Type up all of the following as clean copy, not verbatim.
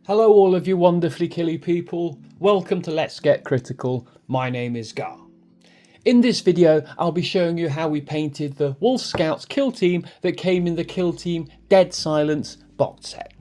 Hello all of you wonderfully killy people, welcome to Let's Get Critical, my name is Gar. In this video I'll be showing you how we painted the Wolf Scouts kill team that came in the Kill Team Dead Silence box set.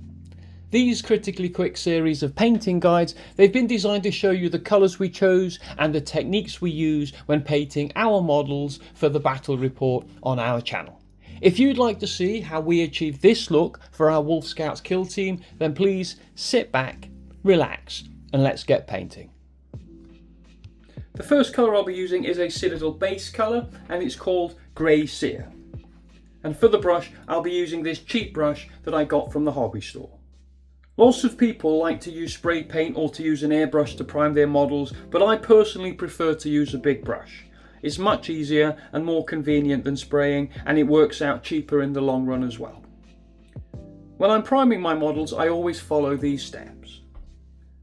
These critically quick series of painting guides, they've been designed to show you the colours we chose and the techniques we use when painting our models for the battle report on our channel. If you'd like to see how we achieve this look for our Wolf Scouts kill team, then please sit back, relax, and let's get painting. The first colour I'll be using is a Citadel base colour, and it's called Grey Seer. And for the brush, I'll be using this cheap brush that I got from the hobby store. Lots of people like to use spray paint or to use an airbrush to prime their models, but I personally prefer to use a big brush. It's much easier and more convenient than spraying, and it works out cheaper in the long run as well. When I'm priming my models, I always follow these steps.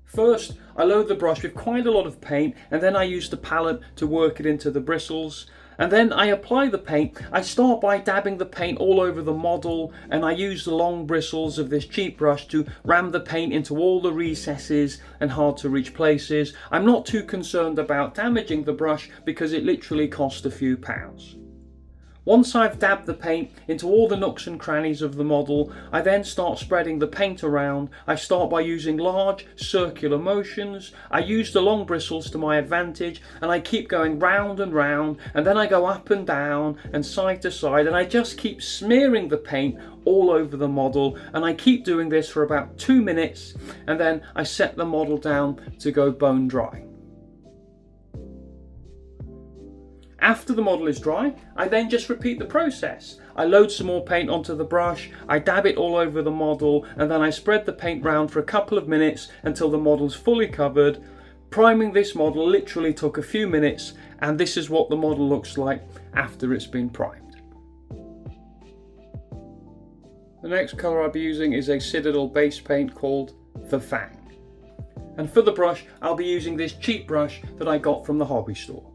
First, I load the brush with quite a lot of paint, and then I use the palette to work it into the bristles. And then I apply the paint. I start by dabbing the paint all over the model, and I use the long bristles of this cheap brush to ram the paint into all the recesses and hard to reach places. I'm not too concerned about damaging the brush because it literally cost a few pounds. Once I've dabbed the paint into all the nooks and crannies of the model, I then start spreading the paint around. I start by using large circular motions. I use the long bristles to my advantage, and I keep going round and round, and then I go up and down and side to side, and I just keep smearing the paint all over the model, and I keep doing this for about 2 minutes, and then I set the model down to go bone dry. After the model is dry, I then just repeat the process. I load some more paint onto the brush, I dab it all over the model, and then I spread the paint round for a couple of minutes until the model's fully covered. Priming this model literally took a few minutes, and this is what the model looks like after it's been primed. The next colour I'll be using is a Citadel base paint called the Fang. And for the brush, I'll be using this cheap brush that I got from the hobby store.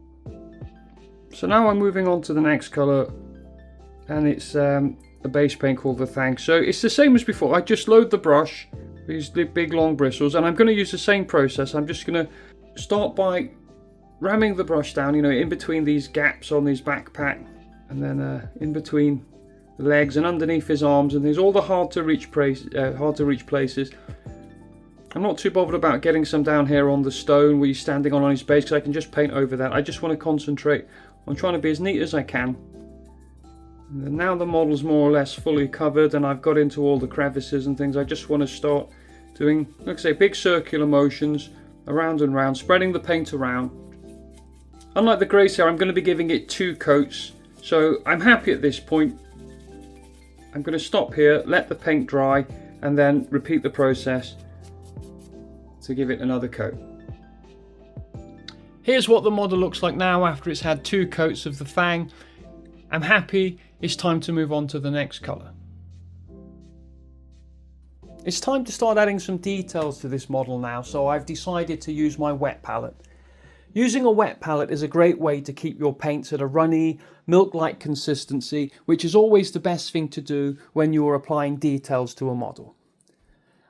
So now I'm moving on to the next colour, and it's a base paint called the Fang. So it's the same as before. I just load the brush, these big long bristles, and I'm going to use the same process. I'm just going to start by ramming the brush down, in between these gaps on his backpack, and then in between the legs and underneath his arms and things, all the hard to reach places. I'm not too bothered about getting some down here on the stone where he's standing on his base, because I can just paint over that. I just want to concentrate on trying to be as neat as I can. And now the model's more or less fully covered and I've got into all the crevices and things. I just want to start doing, like I say, big circular motions around and round, spreading the paint around. Unlike the grey Seer, I'm going to be giving it 2 coats, so I'm happy at this point. I'm going to stop here, let the paint dry, and then repeat the process to give it another coat. Here's what the model looks like now after it's had 2 coats of the Fang. I'm happy. It's time to move on to the next colour. It's time to start adding some details to this model now, so I've decided to use my wet palette. Using a wet palette is a great way to keep your paints at a runny, milk-like consistency, which is always the best thing to do when you're applying details to a model.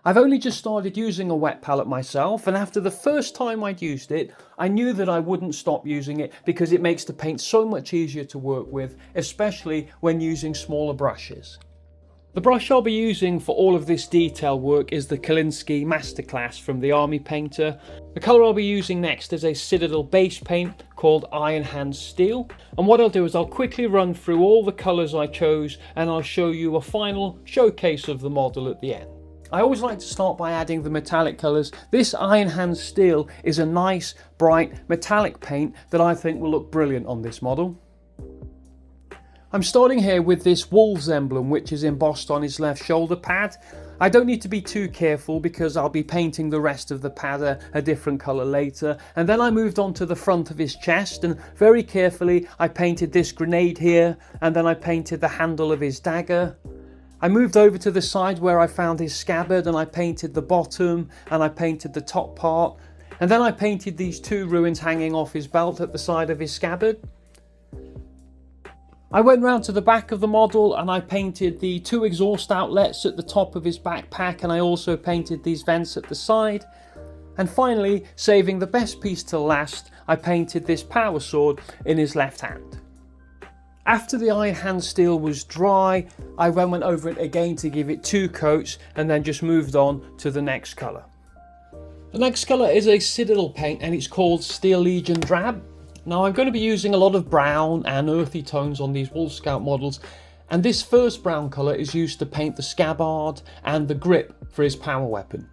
I've only just started using a wet palette myself, and after the first time I'd used it, I knew that I wouldn't stop using it because it makes the paint so much easier to work with, especially when using smaller brushes. The brush I'll be using for all of this detail work is the Kolinsky Masterclass from the Army Painter. The colour I'll be using next is a Citadel base paint called Iron Hand Steel. And what I'll do is I'll quickly run through all the colours I chose, and I'll show you a final showcase of the model at the end. I always like to start by adding the metallic colours. This Iron Hand Steel is a nice, bright, metallic paint that I think will look brilliant on this model. I'm starting here with this wolf's emblem, which is embossed on his left shoulder pad. I don't need to be too careful because I'll be painting the rest of the pad a different colour later. And then I moved on to the front of his chest, and very carefully I painted this grenade here, and then I painted the handle of his dagger. I moved over to the side where I found his scabbard, and I painted the bottom and I painted the top part, and then I painted these 2 ruins hanging off his belt at the side of his scabbard. I went round to the back of the model and I painted the 2 exhaust outlets at the top of his backpack, and I also painted these vents at the side. And finally, saving the best piece to last, I painted this power sword in his left hand. After the iron hand steel was dry, I then went over it again to give it 2 coats and then just moved on to the next colour. The next colour is a Citadel paint and it's called Steel Legion Drab. Now I'm going to be using a lot of brown and earthy tones on these Wolf Scout models, and this first brown colour is used to paint the scabbard and the grip for his power weapon.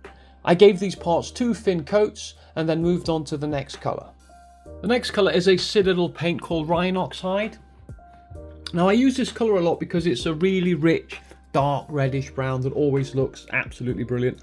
I gave these parts 2 thin coats and then moved on to the next colour. The next colour is a Citadel paint called Rhinox Hide. Now I use this colour a lot because it's a really rich, dark reddish brown that always looks absolutely brilliant.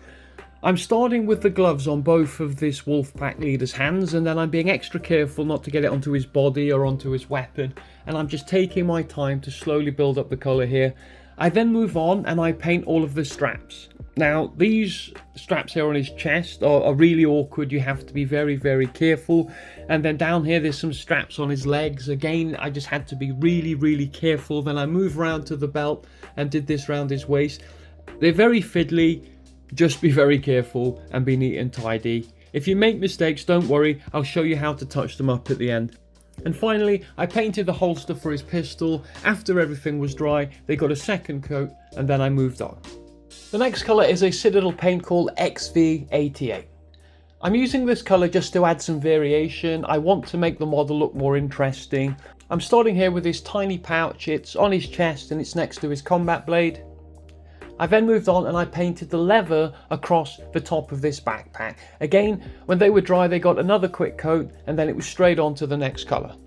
I'm starting with the gloves on both of this Wolfpack leader's hands, and then I'm being extra careful not to get it onto his body or onto his weapon, and I'm just taking my time to slowly build up the colour here. I then move on and I paint all of the straps. Now these straps here on his chest are really awkward. You have to be very, very careful. And then down here there's some straps on his legs. Again, I just had to be really, really careful. Then I move around to the belt and did this around his waist. They're very fiddly. Just be very careful and be neat and tidy. If you make mistakes, don't worry, I'll show you how to touch them up at the end. And finally, I painted the holster for his pistol. After everything was dry, they got a second coat and then I moved on. The next colour is a Citadel paint called XV88. I'm using this colour just to add some variation. I want to make the model look more interesting. I'm starting here with this tiny pouch. It's on his chest and it's next to his combat blade. I then moved on and I painted the leather across the top of this backpack. Again, when they were dry, they got another quick coat and then it was straight on to the next colour.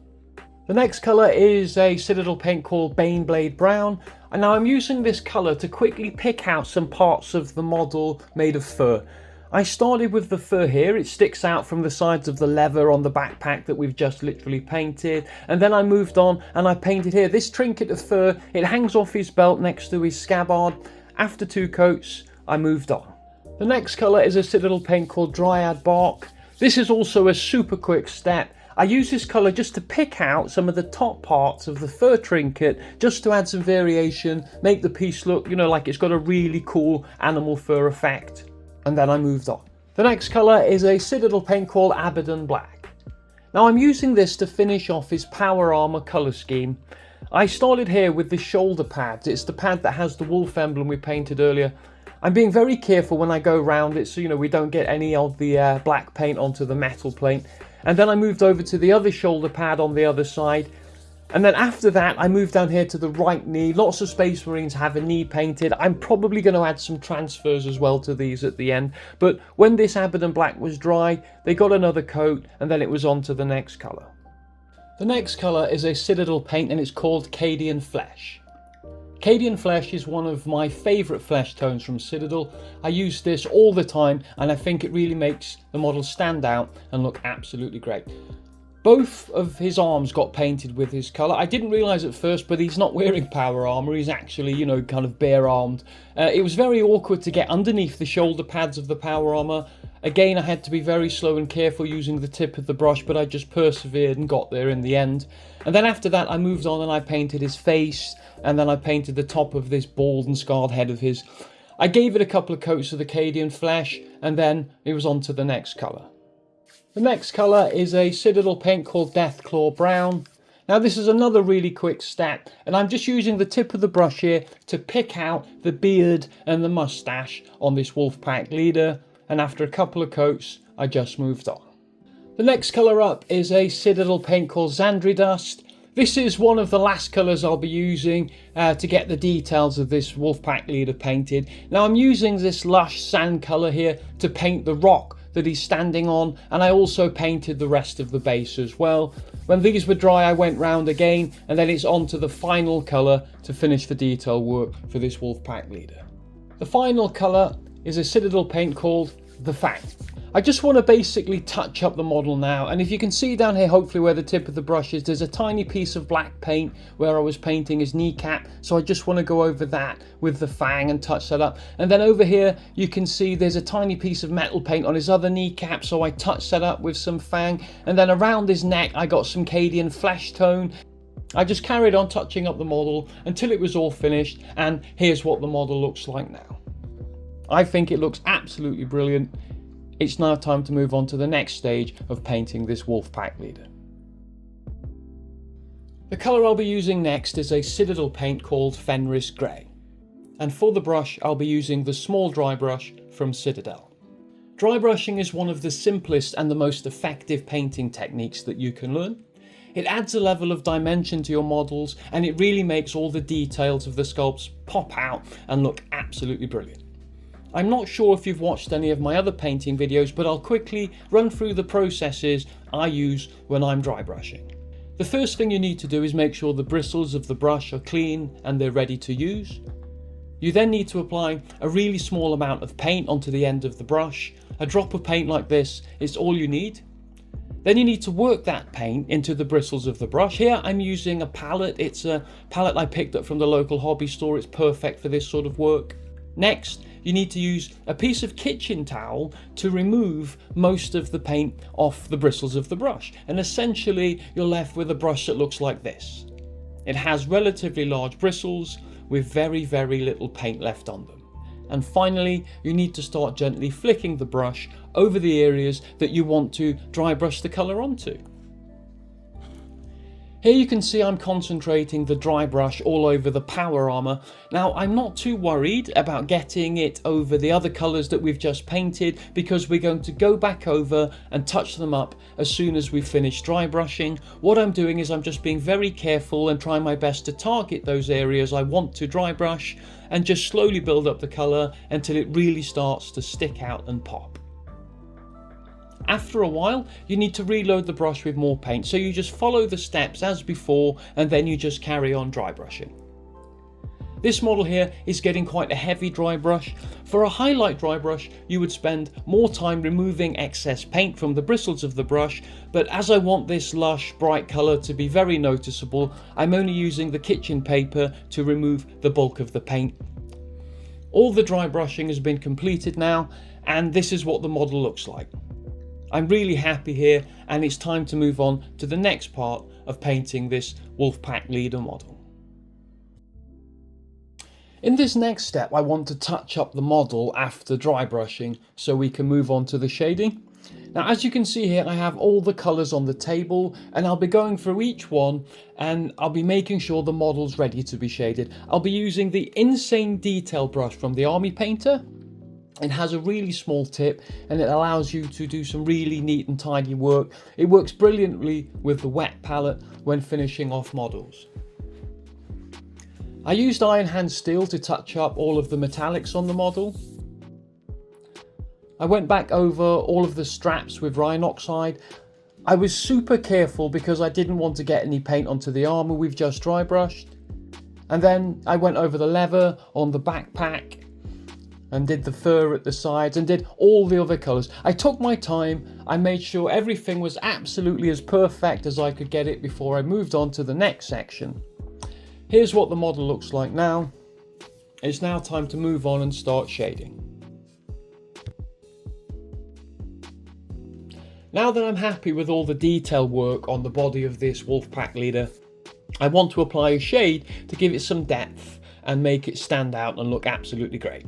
The next colour is a Citadel paint called Baneblade Brown. And now I'm using this colour to quickly pick out some parts of the model made of fur. I started with the fur here. It sticks out from the sides of the leather on the backpack that we've just literally painted. And then I moved on and I painted here this trinket of fur. It hangs off his belt next to his scabbard. After 2 coats, I moved on. The next colour is a Citadel paint called Dryad Bark. This is also a super quick step. I use this colour just to pick out some of the top parts of the fur trinket, just to add some variation, make the piece look, like it's got a really cool animal fur effect. And then I moved on. The next colour is a Citadel paint called Abaddon Black. Now I'm using this to finish off his power armour colour scheme. I started here with the shoulder pads. It's the pad that has the wolf emblem we painted earlier. I'm being very careful when I go around it so we don't get any of the black paint onto the metal plate. And then I moved over to the other shoulder pad on the other side. And then after that I moved down here to the right knee. Lots of Space Marines have a knee painted. I'm probably going to add some transfers as well to these at the end. But when this Abaddon Black was dry, they got another coat and then it was on to the next colour. The next colour is a Citadel paint and it's called Cadian Flesh. Cadian Flesh is one of my favourite flesh tones from Citadel. I use this all the time and I think it really makes the model stand out and look absolutely great. Both of his arms got painted with his colour. I didn't realise at first, but he's not wearing power armour. He's actually, kind of bare-armed. It was very awkward to get underneath the shoulder pads of the power armour. Again, I had to be very slow and careful using the tip of the brush, but I just persevered and got there in the end. And then after that, I moved on and I painted his face, and then I painted the top of this bald and scarred head of his. I gave it a couple of coats of the Cadian Flesh, and then it was on to the next colour. The next colour is a Citadel paint called Deathclaw Brown. Now this is another really quick step, and I'm just using the tip of the brush here to pick out the beard and the moustache on this Wolfpack leader, and after a couple of coats I just moved on. The next colour up is a Citadel paint called Zandri Dust. This is one of the last colours I'll be using to get the details of this Wolfpack leader painted. Now I'm using this lush sand colour here to paint the rock that he's standing on, and I also painted the rest of the base as well. When these were dry I went round again and then it's on to the final colour to finish the detail work for this Wolfpack leader. The final colour is a Citadel paint called the Fang. I just want to basically touch up the model now, and if you can see down here hopefully where the tip of the brush is, there's a tiny piece of black paint where I was painting his kneecap, so I just want to go over that with the Fang and touch that up. And then over here you can see there's a tiny piece of metal paint on his other kneecap, so I touched that up with some Fang. And then around his neck I got some Cadian Fleshtone. I just carried on touching up the model until it was all finished, and here's what the model looks like now. I think it looks absolutely brilliant. It's now time to move on to the next stage of painting this wolf pack leader. The colour I'll be using next is a Citadel paint called Fenris Grey. And for the brush, I'll be using the small dry brush from Citadel. Dry brushing is one of the simplest and the most effective painting techniques that you can learn. It adds a level of dimension to your models, and it really makes all the details of the sculpts pop out and look absolutely brilliant. I'm not sure if you've watched any of my other painting videos, but I'll quickly run through the processes I use when I'm dry brushing. The first thing you need to do is make sure the bristles of the brush are clean and they're ready to use. You then need to apply a really small amount of paint onto the end of the brush. A drop of paint like this is all you need. Then you need to work that paint into the bristles of the brush. Here I'm using a palette. It's a palette I picked up from the local hobby store. It's perfect for this sort of work. Next, you need to use a piece of kitchen towel to remove most of the paint off the bristles of the brush. And essentially, you're left with a brush that looks like this. It has relatively large bristles with very, very little paint left on them. And finally, you need to start gently flicking the brush over the areas that you want to dry brush the colour onto. Here you can see I'm concentrating the dry brush all over the power armour. Now I'm not too worried about getting it over the other colours that we've just painted, because we're going to go back over and touch them up as soon as we finish dry brushing. What I'm doing is I'm just being very careful and trying my best to target those areas I want to dry brush, and just slowly build up the colour until it really starts to stick out and pop. After a while, you need to reload the brush with more paint, so you just follow the steps as before and then you just carry on dry brushing. This model here is getting quite a heavy dry brush. For a highlight dry brush, you would spend more time removing excess paint from the bristles of the brush, but as I want this lush, bright colour to be very noticeable, I'm only using the kitchen paper to remove the bulk of the paint. All the dry brushing has been completed now, and this is what the model looks like. I'm really happy here, and it's time to move on to the next part of painting this Wolfpack leader model. In this next step, I want to touch up the model after dry brushing so we can move on to the shading. Now, as you can see here, I have all the colours on the table, and I'll be going through each one and I'll be making sure the model's ready to be shaded. I'll be using the Insane Detail brush from the Army Painter. It has a really small tip and it allows you to do some really neat and tidy work. It works brilliantly with the wet palette when finishing off models. I used Iron Hand Steel to touch up all of the metallics on the model. I went back over all of the straps with Rhinox. I was super careful because I didn't want to get any paint onto the armour we've just dry brushed. And then I went over the leather on the backpack and did the fur at the sides and did all the other colours. I took my time, I made sure everything was absolutely as perfect as I could get it before I moved on to the next section. Here's what the model looks like now. It's now time to move on and start shading. Now that I'm happy with all the detail work on the body of this Wolfpack leader, I want to apply a shade to give it some depth and make it stand out and look absolutely great.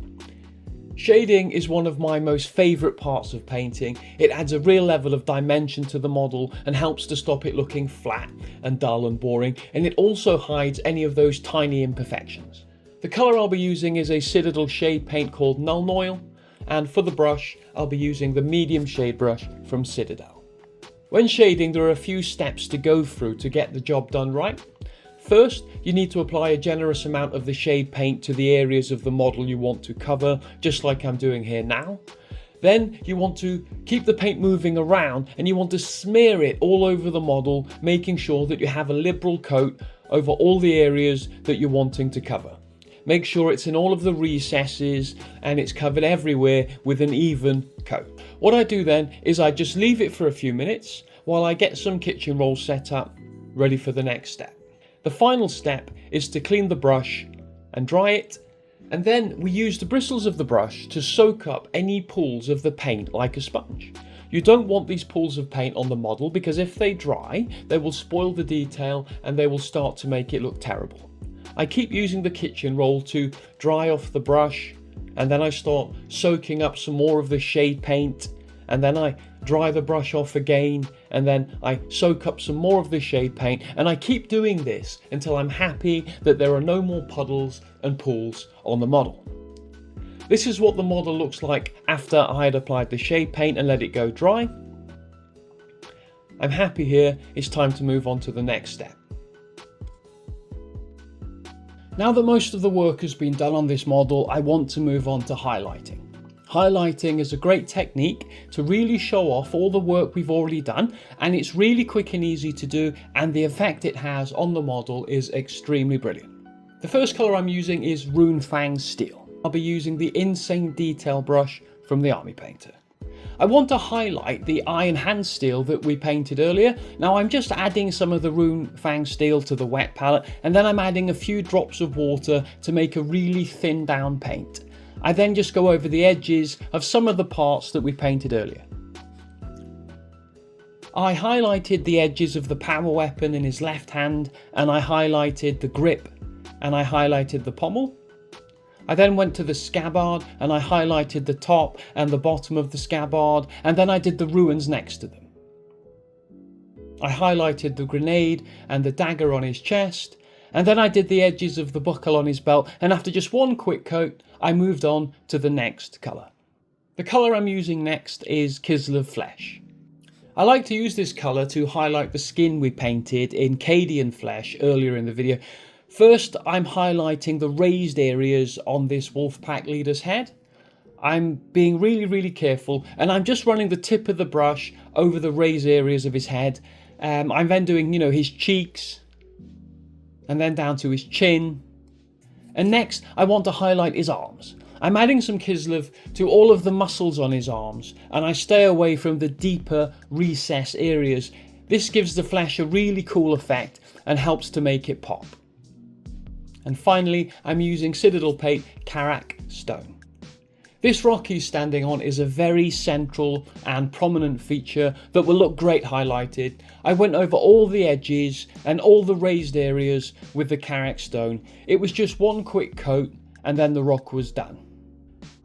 Shading is one of my most favourite parts of painting. It adds a real level of dimension to the model and helps to stop it looking flat and dull and boring, and it also hides any of those tiny imperfections. The colour I'll be using is a Citadel shade paint called Nuln Oil, and for the brush I'll be using the medium shade brush from Citadel. When shading, there are a few steps to go through to get the job done right. First, you need to apply a generous amount of the shade paint to the areas of the model you want to cover, just like I'm doing here now. Then you want to keep the paint moving around and you want to smear it all over the model, making sure that you have a liberal coat over all the areas that you're wanting to cover. Make sure it's in all of the recesses and it's covered everywhere with an even coat. What I do then is I just leave it for a few minutes while I get some kitchen rolls set up, ready for the next step. The final step is to clean the brush and dry it, and then we use the bristles of the brush to soak up any pools of the paint like a sponge. You don't want these pools of paint on the model because if they dry, they will spoil the detail and they will start to make it look terrible. I keep using the kitchen roll to dry off the brush, and then I start soaking up some more of the shade paint, and then I dry the brush off again, and then I soak up some more of the shade paint, and I keep doing this until I'm happy that there are no more puddles and pools on the model. This is what the model looks like after I had applied the shade paint and let it go dry. I'm happy here, it's time to move on to the next step. Now that most of the work has been done on this model, I want to move on to highlighting. Highlighting is a great technique to really show off all the work we've already done, and it's really quick and easy to do, and the effect it has on the model is extremely brilliant. The first colour I'm using is Runefang Steel. I'll be using the Insane Detail brush from the Army Painter. I want to highlight the Iron Hand Steel that we painted earlier. Now I'm just adding some of the Runefang Steel to the wet palette, and then I'm adding a few drops of water to make a really thin down paint. I then just go over the edges of some of the parts that we painted earlier. I highlighted the edges of the power weapon in his left hand, and I highlighted the grip, and I highlighted the pommel. I then went to the scabbard and I highlighted the top and the bottom of the scabbard, and then I did the ruins next to them. I highlighted the grenade and the dagger on his chest, and then I did the edges of the buckle on his belt, and after just one quick coat I moved on to the next colour. The colour I'm using next is Kislev Flesh. I like to use this colour to highlight the skin we painted in Cadian flesh earlier in the video. First, I'm highlighting the raised areas on this wolf pack leader's head. I'm being really careful, and I'm just running the tip of the brush over the raised areas of his head. I'm then doing, his cheeks, and then down to his chin. And next, I want to highlight his arms. I'm adding some Kislev to all of the muscles on his arms, and I stay away from the deeper recess areas. This gives the flesh a really cool effect and helps to make it pop. And finally, I'm using Citadel paint Karak stone. This rock he's standing on is a very central and prominent feature that will look great highlighted. I went over all the edges and all the raised areas with the Karak stone. It was just one quick coat and then the rock was done.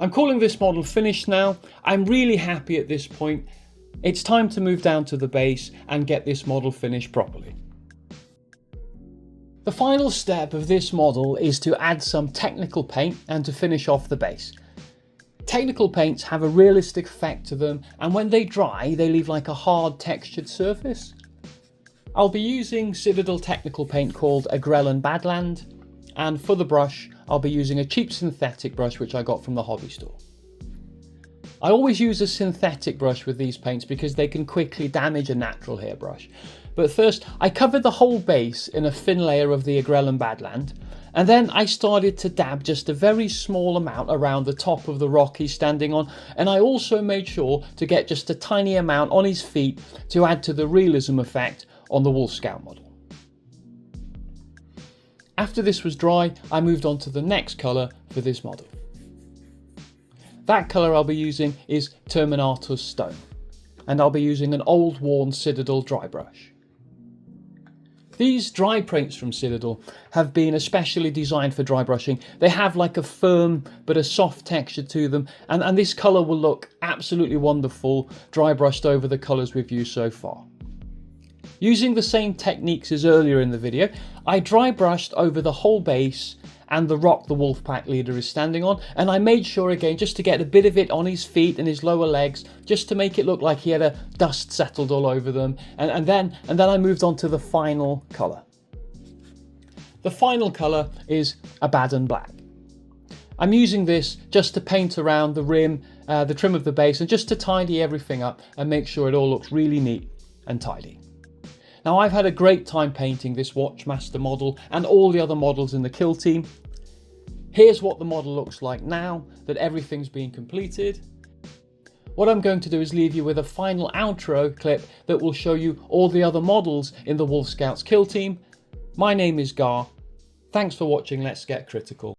I'm calling this model finished now. I'm really happy at this point. It's time to move down to the base and get this model finished properly. The final step of this model is to add some technical paint and to finish off the base. Technical paints have a realistic effect to them, and when they dry they leave like a hard textured surface. I'll be using Citadel technical paint called Agrellan Badland, and for the brush I'll be using a cheap synthetic brush which I got from the hobby store. I always use a synthetic brush with these paints because they can quickly damage a natural hairbrush. But first, I covered the whole base in a thin layer of the Agrellan Badland, and then I started to dab just a very small amount around the top of the rock he's standing on, and I also made sure to get just a tiny amount on his feet to add to the realism effect on the Wolf Scout model. After this was dry, I moved on to the next colour for this model. That colour I'll be using is Terminatus Stone, and I'll be using an old worn Citadel dry brush. These dry paints from Citadel have been especially designed for dry brushing. They have like a firm but a soft texture to them, and this colour will look absolutely wonderful dry brushed over the colours we've used so far. Using the same techniques as earlier in the video, I dry brushed over the whole base and the rock the Wolfpack leader is standing on, and I made sure again just to get a bit of it on his feet and his lower legs, just to make it look like he had a dust settled all over them, and then I moved on to the final colour. The final colour is Abaddon Black. I'm using this just to paint around the rim, the trim of the base, and just to tidy everything up and make sure it all looks really neat and tidy. Now, I've had a great time painting this Watchmaster model and all the other models in the kill team. Here's what the model looks like now that everything's been completed. What I'm going to do is leave you with a final outro clip that will show you all the other models in the Wolf Scouts kill team. My name is Gar. Thanks for watching Let's Get Critical.